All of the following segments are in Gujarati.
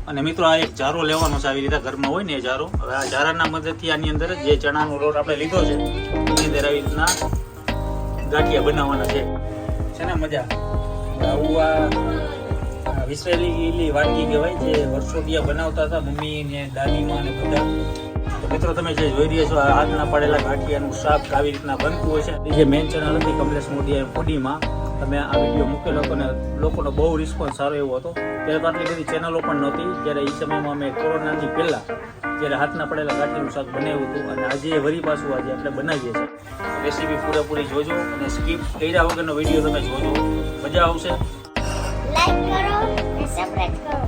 અને મિત્રો આ એક જારો લેવાનો છે, આવી રીતે ઘરમાં હોય ને એ જારો. હવે આ જારાના મદદથી આની અંદર જે ચણાનો લોટ આપણે લીધો છે એની અંદર આવી રીતના ગાંઠિયા બનાવવાના છે ને મજા. આવું આ વિસરેલી વાનગી કહેવાય, જે વર્ષોથી બનાવતા હતા મમ્મી ને દાદીમાં ને બધા. તો મિત્રો તમે જે જોઈ રહ્યા છો આ હાથના પાડેલા ગાંઠિયાનું શાક આવી રીતના બનતું હોય છે. જે મેઇન ચેનલ હતી કમલેશ મોદી ફૂડીમાં તમે આ વિડીયો મૂકેલો હતો અને લોકોનો બહુ રિસ્પોન્સ સારો એવો હતો. ત્યારે તો આટલી બધી ચેનલો પણ નહોતી, જ્યારે એ સમયમાં અમે કોરોનાની પહેલાં જ્યારે હાથના પડેલા ગાંઠિયાનું શાક બનાવ્યું હતું. અને આજે વરી પાછું આજે આપણે બનાવીએ છીએ. રેસીપી પૂરેપૂરી જોજો અને સ્કીપ કર્યા વગરનો વિડીયો તમે જોજો, મજા આવશે. લાઈક કરો અને સબસ્ક્રાઇબ કરો.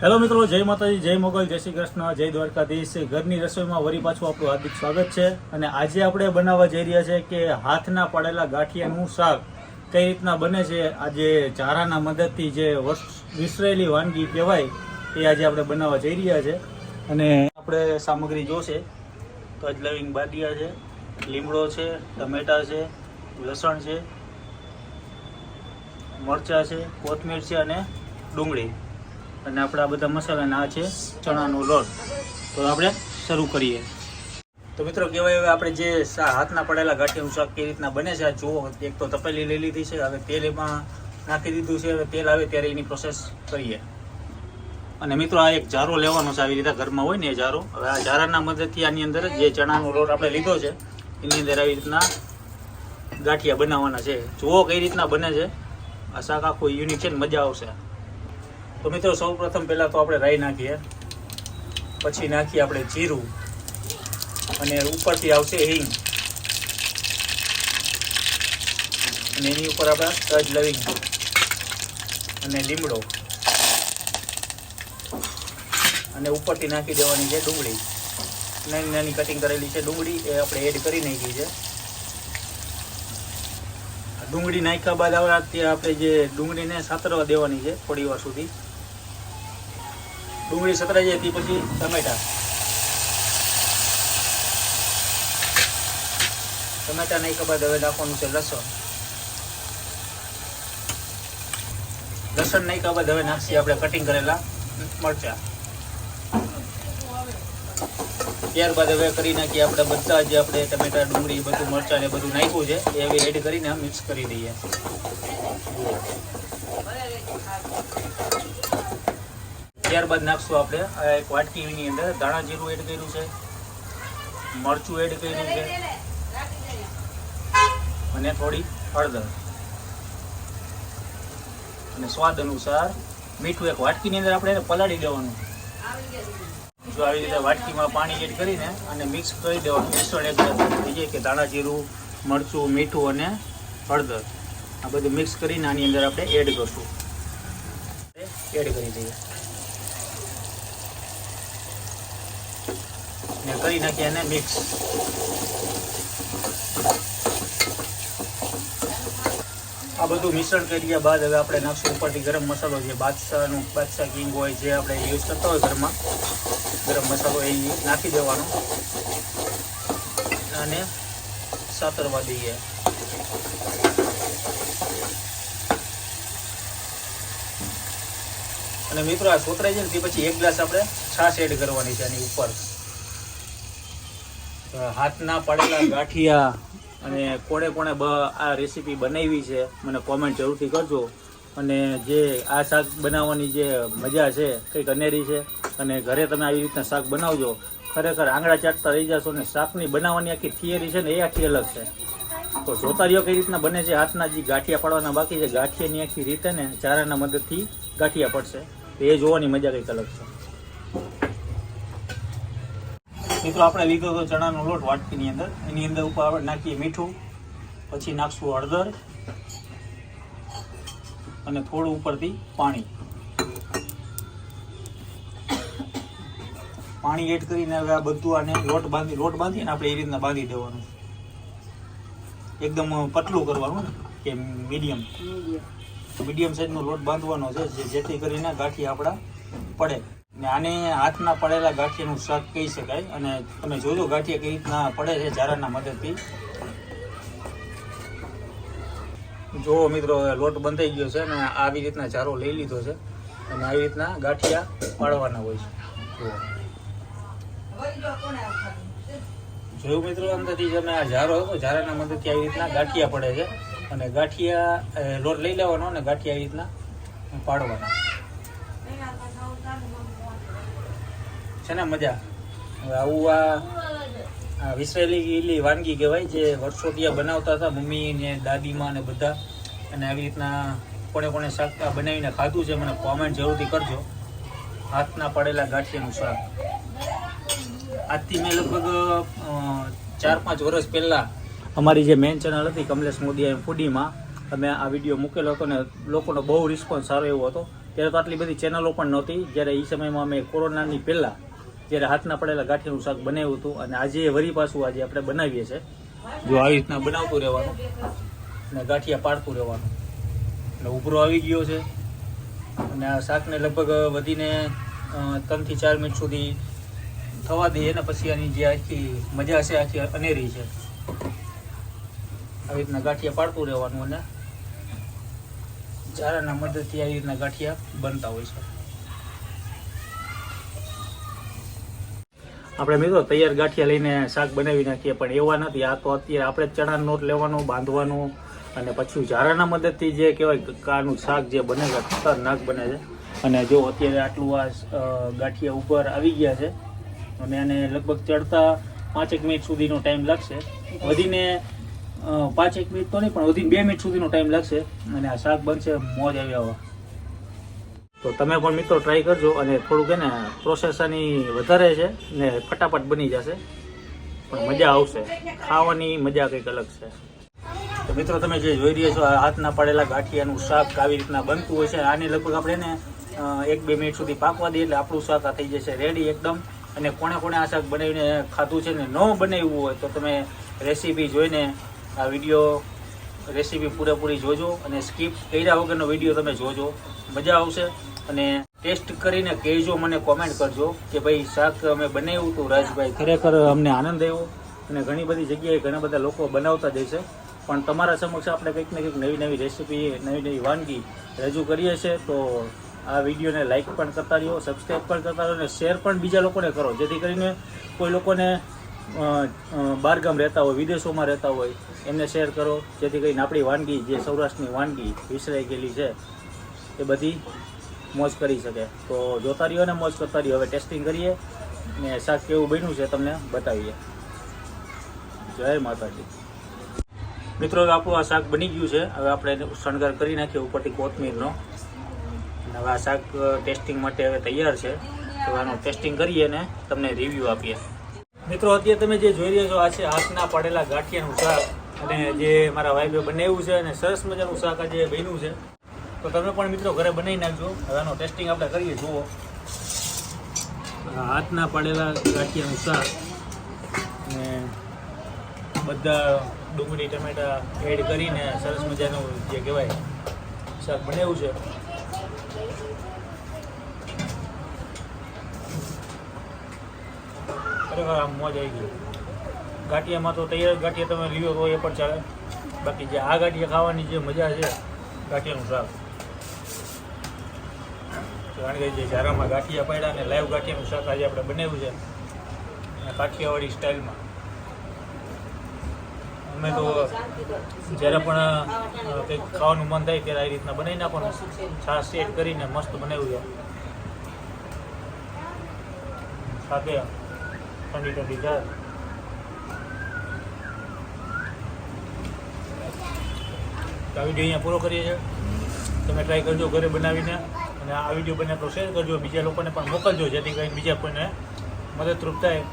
હેલો મિત્રો, જય માતાજી, જય મોગલ, જય શ્રી કૃષ્ણ, જય દ્વારકાધીશ. ઘરની રસોઈમાં વરી પાછું આપણું હાર્દિક સ્વાગત છે. અને આજે આપણે બનાવવા જઈ રહ્યા છે કે હાથના પાડેલા ગાંઠિયાનું શાક કઈ રીતના બને છે. આજે જારાના મદદથી જે વિસરેલી વાનગી કહેવાય એ આજે આપણે બનાવવા જઈ રહ્યા છે. અને આપણે સામગ્રી જોશે તો આજ લવિંગ બાદિયા છે, લીમડો છે, ટમેટા છે, લસણ છે, મરચાં છે, કોથમીર છે અને ડુંગળી. અને આપણા બધા મસાલાના આ છે ચણાનો લોટ. તો આપણે શરૂ કરીએ. તો મિત્રો કહેવાય હવે આપણે જે હાથના પડેલા ગાંઠિયાનું શાક કેવી રીતના બને છે આ જુઓ. એક તો તપેલી લઈ લીધી છે, હવે તેલ એમાં નાખી દીધું છે. હવે તેલ આવે ત્યારે એની પ્રોસેસ કરીએ. અને મિત્રો આ એક જારો લેવાનો છે, આવી રીતે ઘરમાં હોય ને એ જારો. હવે આ જારાના મદદથી આની અંદર જે ચણાનો લોટ આપણે લીધો છે એની અંદર આવી રીતના ગાંઠિયા બનાવવાના છે. જુઓ કઈ રીતના બને છે આ શાક, આખું યુનિક છે ને મજા આવશે. તો મિત્રો સૌ પ્રથમ પહેલાં તો આપણે રાઈ નાખીએ, પછી નાખીએ આપણે જીરું અને ઉપરથી આવશે હિંગ અને એની ઉપર આપણે તજ, લવિંગ અને લીમડો અને ઉપરથી નાખી દેવાની છે ડુંગળી. નાની નાની કટિંગ કરેલી છે ડુંગળી એ આપણે એડ કરી નાખી છે. ડુંગળી નાખ્યા બાદ હવે આપણે જે ડુંગળીને સાતરવા દેવાની છે થોડી વાર સુધી. ડુંગળી સતરાઈ જાય તે પછી ટમેટા નાખ્યા બાદ હવે નાખવાનું છે લસણ નાખ્યા બાદ હવે નાખીએ આપણે કટિંગ કરેલા મરચા. ત્યારબાદ હવે કરી નાખીએ આપણે બધા જે આપણે ટમેટા, ડુંગળી, બધું મરચાં ને બધું નાખ્યું છે એ હવે એડ કરીને મિક્સ કરી દઈએ. ત્યારબાદ નાખશું આપણે આ એક વાટકીની અંદર ધાણા જીરું એડ કર્યું છે, મરચું એડ કર્યું છે અને થોડી હળદર અને સ્વાદ અનુસાર મીઠું. એક વાટકીની અંદર આપણે એને પલાળી દેવાનું. જો આવી રીતે વાટકીમાં પાણી એડ કરીને અને મિક્સ કરી દેવાનું. મિશ્રણ એક થઈ જાય કે ધાણા જીરું, મરચું, મીઠું અને હળદર આ બધું મિક્સ કરીને આની અંદર આપણે એડ કરશું. એડ કરી દઈએ ને કરી નાખીએ અને મિક્સ. આ બધું મિશ્રણ કર્યા બાદ હવે આપણે નાખશું ઉપરથી ગરમ મસાલો, જે બાદશાહ કિંગ હોય જે આપણે યુઝ કરતા હોય ઘરમાં, ગરમ મસાલો એ નાખી દેવાનો અને સાતરવા દઈએ. અને મિત્રો આ સોતરાઈ જાય ને તે પછી 1 ગ્લાસ આપણે છાશ એડ કરવાની છે આની ઉપર. હાથના પાડેલા ગાંઠિયા અને કોણે આ રેસીપી બનાવી છે મને કોમેન્ટ જરૂરથી કરજો. અને જે આ શાક બનાવવાની જે મજા છે કંઈક અનેરી છે. અને ઘરે તમે આવી રીતના શાક બનાવજો, ખરેખર આંગળા ચાટતા રહી જશો. અને શાકની બનાવવાની આખી થિયરી છે ને એ આખી અલગ છે. તો જોતા રહ્યો કઈ રીતના બને છે. હાથના જે ગાંઠિયા પાડવાના બાકી છે, ગાંઠિયાની આખી રીતે ને ચારાના મદદથી ગાંઠિયા પડશે તો એ જોવાની મજા કંઈક અલગ છે. મિત્રો આપણે લીધો તો ચણાનો લોટ વાટકીની અંદર, એની અંદર ઉપર આપણે નાખીએ મીઠું, પછી નાખશું હળદર અને થોડું ઉપરથી પાણી એડ કરીને હવે આ બધું આને લોટ બાંધીને આપણે એ રીતના બાંધી દેવાનું. એકદમ પતલું કરવાનું ને કે મીડિયમ સાઈઝનો લોટ બાંધવાનો છે જેથી કરીને ગાંઠિયા આપણા પડે. ને આને હાથના પડેલા ગાંઠિયાનું શાક કહી શકાય. અને તમે જોજો ગાંઠિયા કઈ રીતના પડે છે જારાના મદદથી. જો મિત્રો લોટ બંધાઈ ગયો છે અને આવી રીતના જારો લઈ લીધો છે અને આવી રીતના ગાંઠિયા પાડવાના હોય છે. જોયું મિત્રો, અંદરથી તમે આ જારો હતો, જારાના મદદથી આવી રીતના ગાંઠિયા પડે છે અને ગાંઠિયા લોટ લઈ લેવાનો અને ગાંઠિયા આવી રીતના પાડવાના છે ને. મજા આવું આ વિસરેલી વાનગી કહેવાય જે વર્ષોથી બનાવતા હતા મમ્મી ને દાદીમાં ને બધા. અને આવી રીતના કોણે શાક બનાવીને ખાધું છે મને કોમેન્ટ જરૂરથી કરજો. હાથના પડેલા ગાંઠિયાનું શાક. આજથી મેં લગભગ 4-5 વર્ષ પહેલાં અમારી જે મેઇન ચેનલ હતી કમલેશ મોદી ફૂડીમાં અમે આ વિડીયો મૂકેલો હતો ને લોકોનો બહુ રિસ્પોન્સ સારો એવો હતો. ત્યારે તો આટલી બધી ચેનલો પણ નહોતી. જ્યારે એ સમયમાં અમે કોરોનાની પહેલાં જ્યારે હાથના પડેલા ગાંઠિયાનું શાક બનાવ્યું હતું અને આજે વરી પાછું આજે આપણે બનાવીએ છીએ. જો આવી રીતના બનાવતું રહેવાનું અને ગાંઠિયા પાડતું રહેવાનું. એટલે ઉભરો આવી ગયો છે અને આ શાકને લગભગ વધીને 3 થી 4 મિનિટ સુધી થવા દઈએ ને પછી આની જે આખી મજા છે આખી અનેરી છે. આવી રીતના ગાંઠિયા પાડતું રહેવાનું અને જારાના મદદથી આવી રીતના ગાંઠિયા બનતા હોય છે. આપણે મિત્રો તૈયાર ગાંઠિયા લઈને શાક બનાવી નાખીએ પણ એવા નથી. આ તો અત્યારે આપણે ચણાનો લોટ લેવાનો, બાંધવાનો અને પછી જારાના મદદથી જે કહેવાય કાનું શાક જે બને છે ખતરનાક બને છે. અને જો અત્યારે આટલું આ ગાંઠિયા ઉપર આવી ગયા છે અને આને લગભગ ચડતા 5 મિનિટ સુધીનો ટાઈમ લાગશે. વધીને 5 મિનિટ તો નહીં પણ વધીને 2 મિનિટ સુધીનો ટાઈમ લાગશે અને આ શાક બનશે મોજ આવી આવા. તો તમે પણ મિત્રો ટ્રાય કરજો. અને થોડુંક ને પ્રોસેસ આની વધારે છે ને ફટાફટ બની જશે પણ મજા આવશે. ખાવાની મજા કંઈક અલગ છે. તો મિત્રો તમે જે જોઈ રહ્યા છો આ હાથના પડેલા ગાંઠિયાનું શાક આવી રીતના બનતું હોય છે. આને લગભગ આપણે ને 1-2 મિનિટ સુધી પાકવા દઈએ એટલે આપણું શાક આ થઈ જશે રેડી એકદમ. અને કોણે આ શાક બનાવીને ખાધું છે ને ન બનાવ્યું હોય તો તમે રેસીપી જોઈને આ વિડીયો રેસીપી પૂરેપૂરી જોજો અને સ્કીપ કર્યા વગરનો વિડીયો તમે જોજો. મજા આવશે. અને ટેસ્ટ કરીને કહેજો, મને કોમેન્ટ કરજો કે ભાઈ શાક અમે બનાવ્યું હતું રાજભાઈ, ખરેખર અમને આનંદ આવ્યો. અને ઘણી બધી જગ્યાએ ઘણા બધા લોકો બનાવતા જ હશે પણ તમારા સમક્ષ આપણે કંઈક ને કંઈક નવી રેસીપી, નવી વાનગી રજૂ કરીએ છીએ. તો આ વિડીયોને લાઇક પણ કરતા રહ્યો, સબસ્ક્રાઈબ પણ કરતા રહ્યો અને શેર પણ બીજા લોકોને કરો જેથી કરીને કોઈ લોકોને બહારગામ રહેતા હોય, વિદેશોમાં રહેતા હોય એમને શેર કરો જેથી કરીને આપણી વાનગી જે સૌરાષ્ટ્રની વાનગી વિસરાઈ ગયેલી છે એ બધી મોજ કરી શકે. તો જોતા રહ્યો ને મોજ કરતા રહ્યો. હવે ટેસ્ટિંગ કરીએ ને શાક કેવું બન્યું છે તમને બતાવીએ. જય માતાજી. મિત્રો હવે આપણું આ શાક બની ગયું છે. હવે આપણે શણગાર કરી નાખીએ ઉપરથી કોથમીરનો. હવે આ શાક ટેસ્ટિંગ માટે હવે તૈયાર છે. તો આનું ટેસ્ટિંગ કરીએ ને તમને રિવ્યૂ આપીએ. મિત્રો અત્યારે તમે જે જોઈ રહ્યા છો આ છે હાથના પડેલા ગાંઠિયાનું શાક અને જે મારા ભાઈએ બનાવ્યું છે અને સરસ મજાનું શાક આજે બન્યું છે. તો તમે પણ મિત્રો ઘરે બનાવી નાખજો. હવે આનો ટેસ્ટિંગ આપણે કરીએ. જુઓ હાથના પડેલા ગાંઠિયાનું શાક ને બધા ડુંગળી ટમેટા એડ કરીને સરસ મજાનું જે કહેવાય શાક બનાવ્યું છે. ખરેખર આમ મોજ આવી ગઈ. ગાંઠિયામાં તો તૈયાર ગાંઠિયા તમે લીધો તો એ પણ ચાલે. બાકી જે આ ગાંઠિયા ખાવાની જે મજા છે ગાંઠિયાનું શાક, કારણ કે જે જારામાં ગાંઠિયા પડ્યા અને લાઈવ ગાંઠિયાનું શાક આજે આપણે બનાવ્યું છે અને કાઠિયાવાડી સ્ટાઇલમાં. અમે તો જ્યારે પણ કંઈક ખાવાનું મન થાય ત્યારે આવી રીતના બનાવી નાખવાનું. છાશ સેટ કરીને મસ્ત બનાવ્યું છે. સાથે ઠંડી ચા. આ વિડીયો અહીંયા પૂરો કરીએ છીએ. તમે ટ્રાય કરજો ઘરે બનાવીને અને આ વિડીયો બને તો શેર કરજો, બીજા લોકોને પણ મોકલજો જેથી કરીને બીજા કોઈને મદદરૂપ થાય.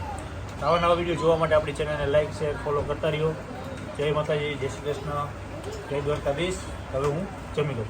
આવા નવા વિડીયો જોવા માટે આપણી ચેનલને લાઇક, શેર, ફોલો કરતા રહ્યો. જય માતાજી, જય શ્રી કૃષ્ણ, જય દ્વારકાધીશ. હવે હું જમી લઉં.